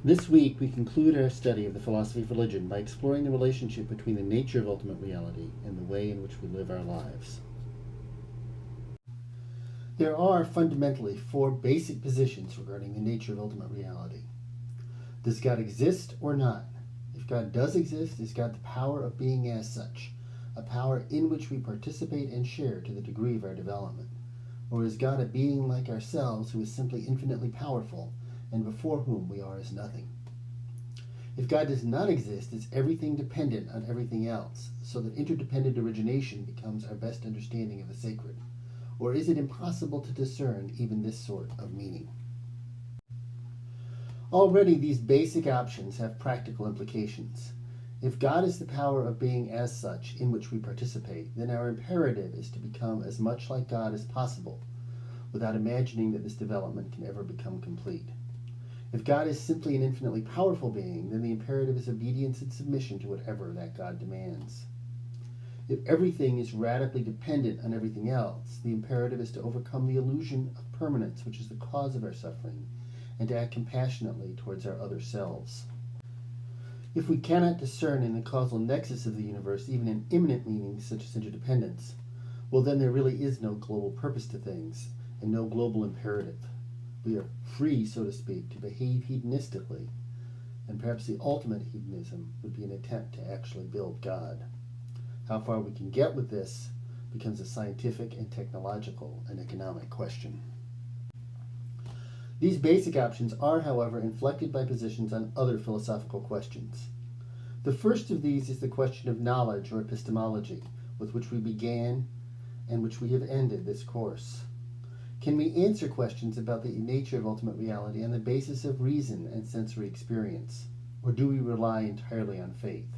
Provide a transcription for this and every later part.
This week, we conclude our study of the philosophy of religion by exploring the relationship between the nature of ultimate reality and the way in which we live our lives. There are fundamentally four basic positions regarding the nature of ultimate reality. Does God exist or not? If God does exist, is God the power of being as such, a power in which we participate and share to the degree of our development? Or is God a being like ourselves who is simply infinitely powerful and before whom we are as nothing? If God does not exist, is everything dependent on everything else, so that interdependent origination becomes our best understanding of the sacred? Or is it impossible to discern even this sort of meaning? Already these basic options have practical implications. If God is the power of being as such in which we participate, then our imperative is to become as much like God as possible, without imagining that this development can ever become complete. If God is simply an infinitely powerful being, then the imperative is obedience and submission to whatever that God demands. If everything is radically dependent on everything else, the imperative is to overcome the illusion of permanence, which is the cause of our suffering, and to act compassionately towards our other selves. If we cannot discern in the causal nexus of the universe even an immanent meaning such as interdependence, well, then there really is no global purpose to things, and no global imperative. We are free, so to speak, to behave hedonistically, and perhaps the ultimate hedonism would be an attempt to actually build God. How far we can get with this becomes a scientific and technological and economic question. These basic options are, however, inflected by positions on other philosophical questions. The first of these is the question of knowledge or epistemology, with which we began and which we have ended this course. Can we answer questions about the nature of ultimate reality on the basis of reason and sensory experience, or do we rely entirely on faith?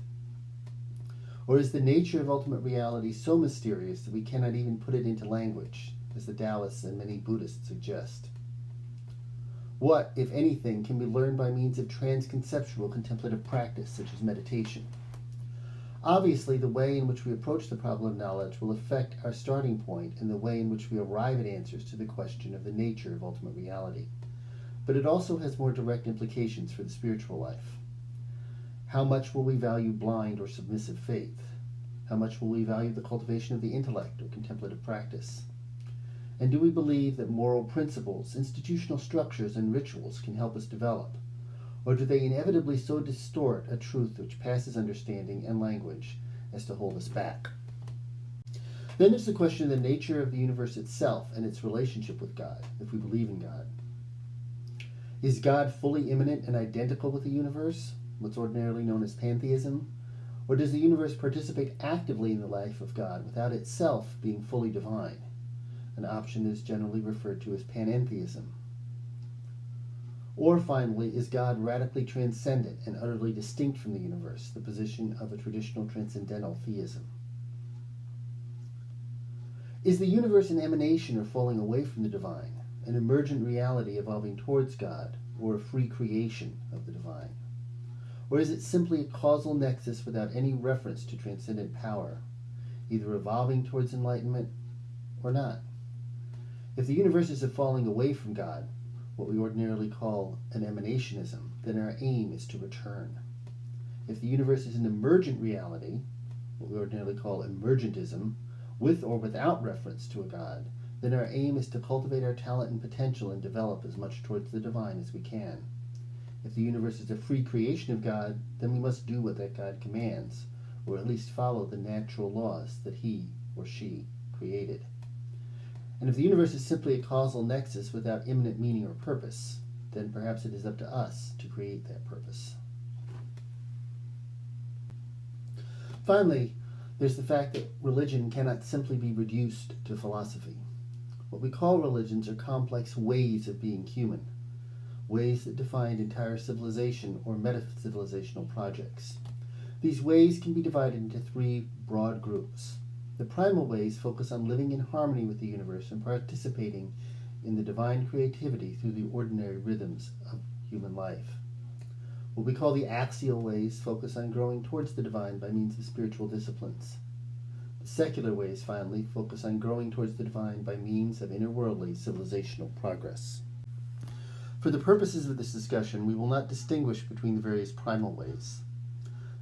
Or is the nature of ultimate reality so mysterious that we cannot even put it into language, as the Taoists and many Buddhists suggest? What, if anything, can be learned by means of transconceptual contemplative practice, such as meditation? Obviously, the way in which we approach the problem of knowledge will affect our starting point and the way in which we arrive at answers to the question of the nature of ultimate reality. But it also has more direct implications for the spiritual life. How much will we value blind or submissive faith? How much will we value the cultivation of the intellect or contemplative practice? And do we believe that moral principles, institutional structures, and rituals can help us develop? Or do they inevitably so distort a truth which passes understanding and language as to hold us back? Then there's the question of the nature of the universe itself and its relationship with God, if we believe in God. Is God fully immanent and identical with the universe, what's ordinarily known as pantheism? Or does the universe participate actively in the life of God without itself being fully divine? An option is generally referred to as panentheism. Or finally, is God radically transcendent and utterly distinct from the universe, the position of a traditional transcendental theism? Is the universe an emanation or falling away from the divine, an emergent reality evolving towards God, or a free creation of the divine? Or is it simply a causal nexus without any reference to transcendent power, either evolving towards enlightenment or not? If the universe is a falling away from God, what we ordinarily call an emanationism, then our aim is to return. If the universe is an emergent reality, what we ordinarily call emergentism, with or without reference to a God, then our aim is to cultivate our talent and potential and develop as much towards the divine as we can. If the universe is a free creation of God, then we must do what that God commands, or at least follow the natural laws that he or she created. And if the universe is simply a causal nexus without immanent meaning or purpose, then perhaps it is up to us to create that purpose. Finally, there's the fact that religion cannot simply be reduced to philosophy. What we call religions are complex ways of being human, ways that define entire civilization or meta-civilizational projects. These ways can be divided into three broad groups. The primal ways focus on living in harmony with the universe and participating in the divine creativity through the ordinary rhythms of human life. What we call the axial ways focus on growing towards the divine by means of spiritual disciplines. The secular ways, finally, focus on growing towards the divine by means of interworldly civilizational progress. For the purposes of this discussion, we will not distinguish between the various primal ways.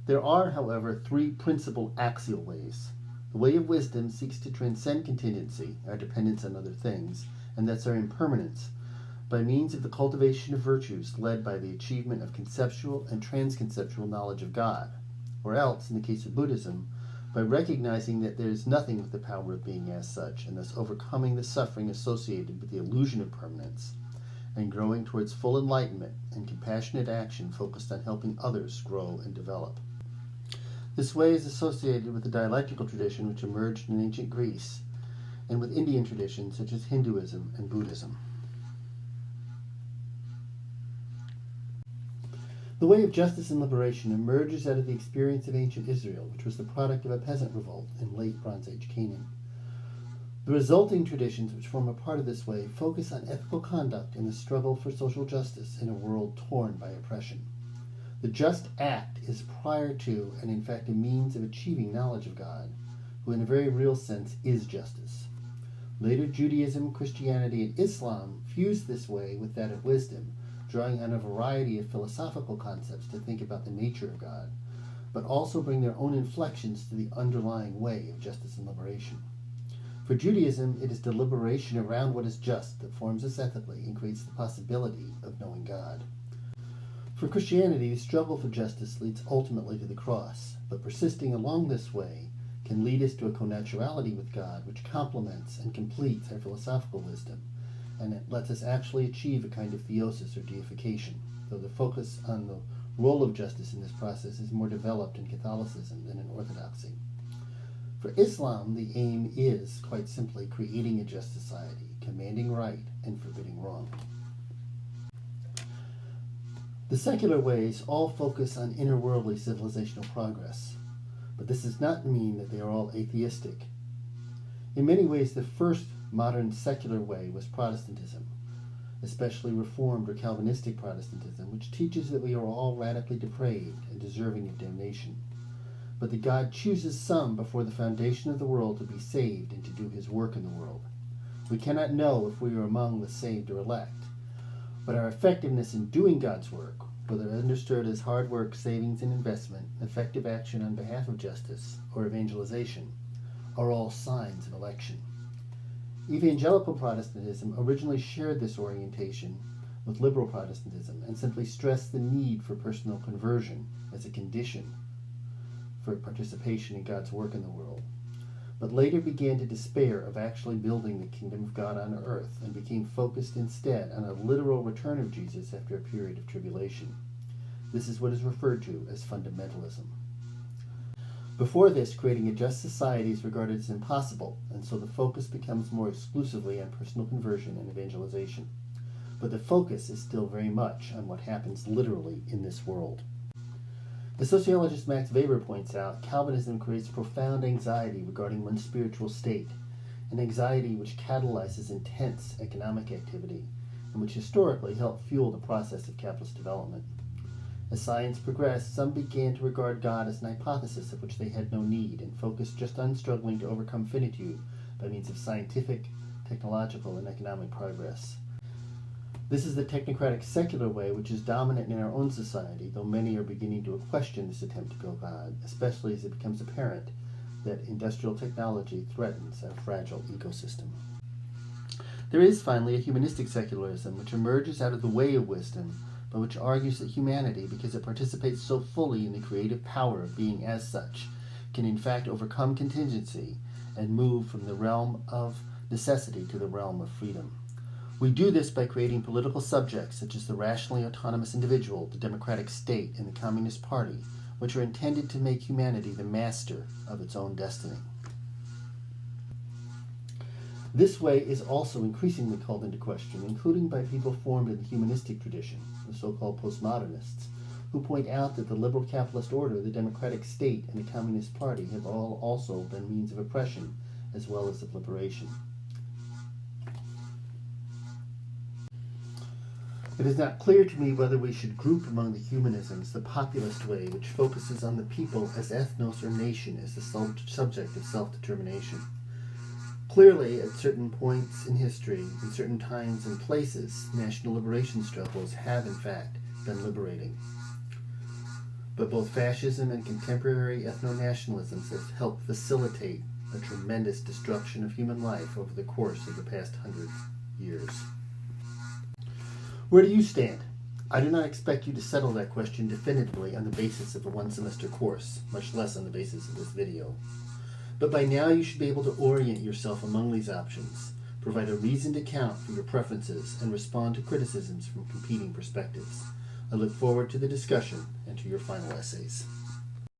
There are, however, three principal axial ways. The way of wisdom seeks to transcend contingency, our dependence on other things, and thus our impermanence, by means of the cultivation of virtues led by the achievement of conceptual and transconceptual knowledge of God, or else, in the case of Buddhism, by recognizing that there is nothing with the power of being as such, and thus overcoming the suffering associated with the illusion of permanence, and growing towards full enlightenment and compassionate action focused on helping others grow and develop. This way is associated with the dialectical tradition which emerged in ancient Greece, and with Indian traditions such as Hinduism and Buddhism. The way of justice and liberation emerges out of the experience of ancient Israel, which was the product of a peasant revolt in late Bronze Age Canaan. The resulting traditions which form a part of this way focus on ethical conduct and the struggle for social justice in a world torn by oppression. The just act is prior to, and in fact a means of achieving knowledge of God, who in a very real sense is justice. Later Judaism, Christianity, and Islam fused this way with that of wisdom, drawing on a variety of philosophical concepts to think about the nature of God, but also bring their own inflections to the underlying way of justice and liberation. For Judaism, it is deliberation around what is just that forms us ethically and creates the possibility of knowing God. For Christianity, the struggle for justice leads ultimately to the cross, but persisting along this way can lead us to a connaturality with God which complements and completes our philosophical wisdom, and it lets us actually achieve a kind of theosis or deification, though the focus on the role of justice in this process is more developed in Catholicism than in Orthodoxy. For Islam, the aim is, quite simply, creating a just society, commanding right and forbidding wrong. The secular ways all focus on interworldly civilizational progress, but this does not mean that they are all atheistic. In many ways, the first modern secular way was Protestantism, especially Reformed or Calvinistic Protestantism, which teaches that we are all radically depraved and deserving of damnation, but that God chooses some before the foundation of the world to be saved and to do his work in the world. We cannot know if we are among the saved or elect, but our effectiveness in doing God's work, whether understood as hard work, savings and investment, effective action on behalf of justice, or evangelization, are all signs of election. Evangelical Protestantism originally shared this orientation with liberal Protestantism and simply stressed the need for personal conversion as a condition for participation in God's work in the world, but later began to despair of actually building the kingdom of God on earth and became focused instead on a literal return of Jesus after a period of tribulation. This is what is referred to as fundamentalism. Before this, creating a just society is regarded as impossible, and so the focus becomes more exclusively on personal conversion and evangelization. But the focus is still very much on what happens literally in this world. The sociologist Max Weber points out, Calvinism creates profound anxiety regarding one's spiritual state, an anxiety which catalyzes intense economic activity, and which historically helped fuel the process of capitalist development. As science progressed, some began to regard God as an hypothesis of which they had no need, and focused just on struggling to overcome finitude by means of scientific, technological, and economic progress. This is the technocratic secular way which is dominant in our own society, though many are beginning to question this attempt to build God, especially as it becomes apparent that industrial technology threatens our fragile ecosystem. There is, finally, a humanistic secularism which emerges out of the way of wisdom, but which argues that humanity, because it participates so fully in the creative power of being as such, can in fact overcome contingency and move from the realm of necessity to the realm of freedom. We do this by creating political subjects such as the rationally autonomous individual, the democratic state, and the Communist Party, which are intended to make humanity the master of its own destiny. This way is also increasingly called into question, including by people formed in the humanistic tradition, the so-called postmodernists, who point out that the liberal capitalist order, the democratic state, and the Communist Party have all also been means of oppression as well as of liberation. It is not clear to me whether we should group among the humanisms the populist way, which focuses on the people as ethnos or nation as the subject of self-determination. Clearly, at certain points in history, in certain times and places, national liberation struggles have, in fact, been liberating. But both fascism and contemporary ethno-nationalisms have helped facilitate a tremendous destruction of human life over the course of the past 100 years. Where do you stand? I do not expect you to settle that question definitively on the basis of a one-semester course, much less on the basis of this video. But by now you should be able to orient yourself among these options, provide a reasoned account for your preferences, and respond to criticisms from competing perspectives. I look forward to the discussion and to your final essays.